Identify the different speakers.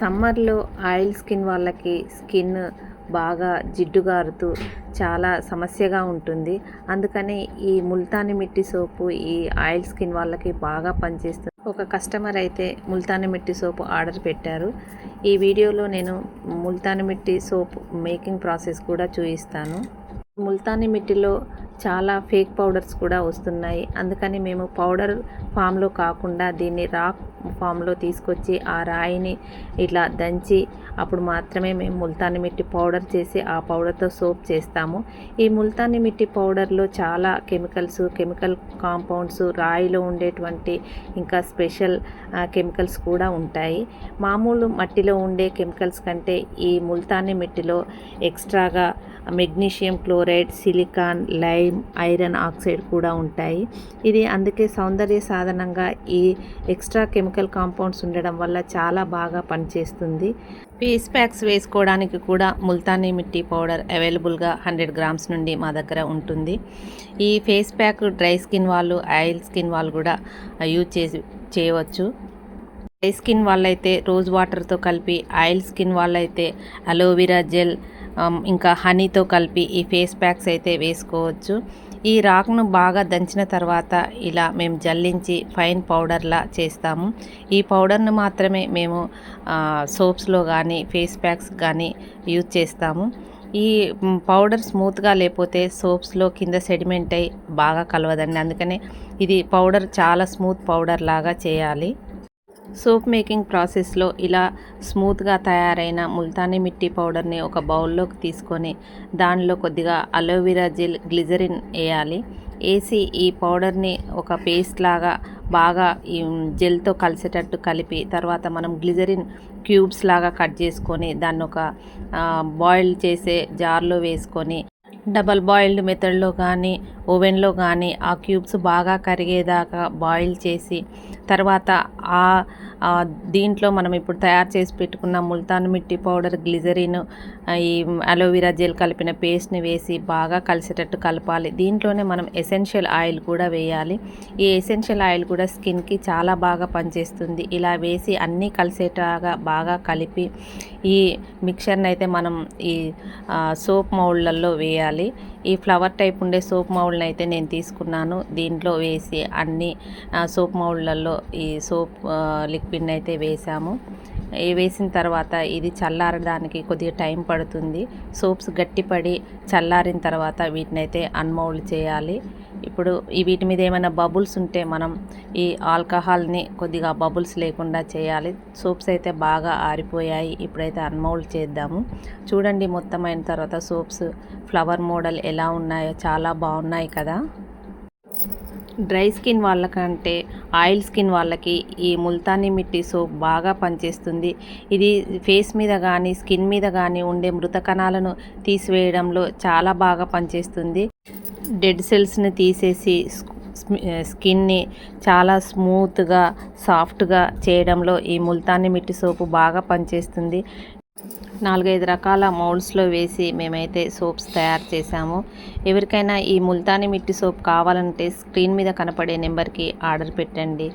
Speaker 1: సమ్మర్లో oil skin వాళ్ళకి skin బాగా జిడ్డుగారుతూ చాలా సమస్యగా ఉంటుంది. అందుకని ఈ ముల్తానీ మిట్టి సోపు ఈ ఆయిల్ స్కిన్ వాళ్ళకి బాగా పనిచేస్తుంది. ఒక కస్టమర్ అయితే ముల్తానీ మిట్టి సోపు ఆర్డర్ పెట్టారు. ఈ వీడియోలో నేను ముల్తానీ మిట్టి సోప్ మేకింగ్ ప్రాసెస్ కూడా చూపిస్తాను. ముల్తానీ మిట్టిలో చాలా ఫేక్ పౌడర్స్ కూడా వస్తున్నాయి. అందుకని మేము పౌడర్ ఫామ్లో కాకుండా దీన్ని రాక్ ఫామ్లో తీసుకొచ్చి ఆ రాయిని ఇట్లా దంచి అప్పుడు మాత్రమే మేము ముల్తానీ మిట్టి పౌడర్ చేసి ఆ పౌడర్తో సోప్ చేస్తాము. ఈ ముల్తానీ మిట్టి పౌడర్లో చాలా కెమికల్ కాంపౌండ్స్, రాయిలో ఉండేటువంటి ఇంకా స్పెషల్ కెమికల్స్ కూడా ఉంటాయి. మామూలు మట్టిలో ఉండే కెమికల్స్ కంటే ఈ ముల్తానీ మిట్టిలో ఎక్స్ట్రాగా magnesium chloride, silicon, lime, iron oxide కూడా ఉంటాయి. ఇది అందుకే సౌందర్య సాధనంగా ఈ ఎక్స్ట్రా కెమికల్ కాంపౌండ్స్ ఉండడం వల్ల చాలా బాగా పనిచేస్తుంది. ఫేస్ ప్యాక్స్ వేసుకోవడానికి కూడా ముల్తానీ మిట్టి పౌడర్ అవైలబుల్గా 100 గ్రామ్స్ నుండి మా దగ్గర ఉంటుంది. ఈ ఫేస్ ప్యాక్ డ్రై స్కిన్ వాళ్ళు, ఆయిల్ స్కిన్ వాళ్ళు కూడా యూజ్ చేయవచ్చు. డ్రై స్కిన్ వాళ్ళైతే రోజ్ వాటర్తో కలిపి, ఆయిల్ స్కిన్ వాళ్ళైతే అలోవెరా జెల్ ఇంకా హనీతో కలిపి ఈ ఫేస్ ప్యాక్స్ అయితే వేసుకోవచ్చు. ఈ రాక్ను బాగా దంచిన తర్వాత ఇలా మేము జల్లించి ఫైన్ పౌడర్లా చేస్తాము. ఈ పౌడర్ను మాత్రమే మేము సోప్స్లో కానీ ఫేస్ ప్యాక్స్ కానీ యూజ్ చేస్తాము. ఈ పౌడర్ స్మూత్గా లేకపోతే సోప్స్లో కింద సెడిమెంట్ అయి బాగా కలవదండి. అందుకనే ఇది పౌడర్ చాలా స్మూత్ పౌడర్ లాగా చేయాలి. సోప్ మేకింగ్ ప్రాసెస్లో ఇలా స్మూత్గా తయారైన ముల్తానీ మిట్టి పౌడర్ని ఒక బౌల్లోకి తీసుకొని దానిలో కొద్దిగా అలోవెరా జెల్, గ్లిజరిన్ వేయాలి. వేసి ఈ పౌడర్ని ఒక పేస్ట్ లాగా బాగా ఈ జెల్తో కలిసేటట్టు కలిపి తర్వాత మనం గ్లిజరిన్ క్యూబ్స్ లాగా కట్ చేసుకొని దాన్ని ఒక బాయిల్ చేసే జార్లో వేసుకొని డబల్ బాయిల్డ్ మెథడ్లో కానీ ఓవెన్లో కానీ ఆ క్యూబ్స్ బాగా కరిగేదాకా బాయిల్ చేసి తర్వాత దీంట్లో మనం ఇప్పుడు తయారు చేసి పెట్టుకున్న ముల్తాన్ మిట్టి పౌడర్, గ్లిజరిన్, ఈ అలోవెరా జెల్ కలిపిన పేస్ట్ని వేసి బాగా కలిసేటట్టు కలపాలి. దీంట్లోనే మనం ఎసెన్షియల్ ఆయిల్ కూడా వేయాలి. ఈ ఎసెన్షియల్ ఆయిల్ కూడా స్కిన్కి చాలా బాగా పనిచేస్తుంది. ఇలా వేసి అన్నీ కలిసేటగా బాగా కలిపి ఈ మిక్చర్ని అయితే మనం ఈ సోప్ మౌల్డ్లలో వేయాలి. ఈ ఫ్లవర్ టైప్ ఉండే సోప్ మౌల్డ్ని అయితే నేను తీసుకున్నాను. దీంట్లో వేసి అన్ని సోప్ మౌల్డ్లలో ఈ సోప్ లిక్విడ్ని అయితే వేసాము. వేసిన తర్వాత ఇది చల్లారడానికి కొద్దిగా టైం పడుతుంది. సోప్స్ గట్టిపడి చల్లారిన తర్వాత వీటిని అయితే అన్మౌల్డ్ చేయాలి. ఇప్పుడు వీటి మీద ఏమైనా బబుల్స్ ఉంటే మనం ఈ ఆల్కహాల్ని కొద్దిగా బబుల్స్ లేకుండా చేయాలి. సోప్స్ అయితే బాగా ఆరిపోయాయి. ఇప్పుడైతే అన్మౌల్డ్ చేద్దాము. చూడండి, మొత్తం అయిన తర్వాత సోప్స్ ఫ్లవర్ మోడల్ ఎలా ఉన్నాయో చాలా బాగున్నాయి కదా. డ్రై స్కిన్ వాళ్ళకంటే ఆయిల్ స్కిన్ వాళ్ళకి ఈ ముల్తానీ మిట్టి సోప్ బాగా పనిచేస్తుంది. ఇది ఫేస్ మీద కానీ స్కిన్ మీద కానీ ఉండే మృత కణాలను తీసివేయడంలో చాలా బాగా పనిచేస్తుంది. డెడ్ సెల్స్ని తీసేసి స్కిన్ని చాలా స్మూత్గా, సాఫ్ట్గా చేయడంలో ఈ ముల్తానీ మిట్టి సోపు బాగా పనిచేస్తుంది. 4-5 రకాల మౌల్డ్స్లో వేసి మేమైతే సోప్స్ తయారు చేసాము. ఎవరికైనా ఈ ముల్తానీ మిట్టి సోప్ కావాలంటే స్క్రీన్ మీద కనపడే నెంబర్కి ఆర్డర్ పెట్టండి.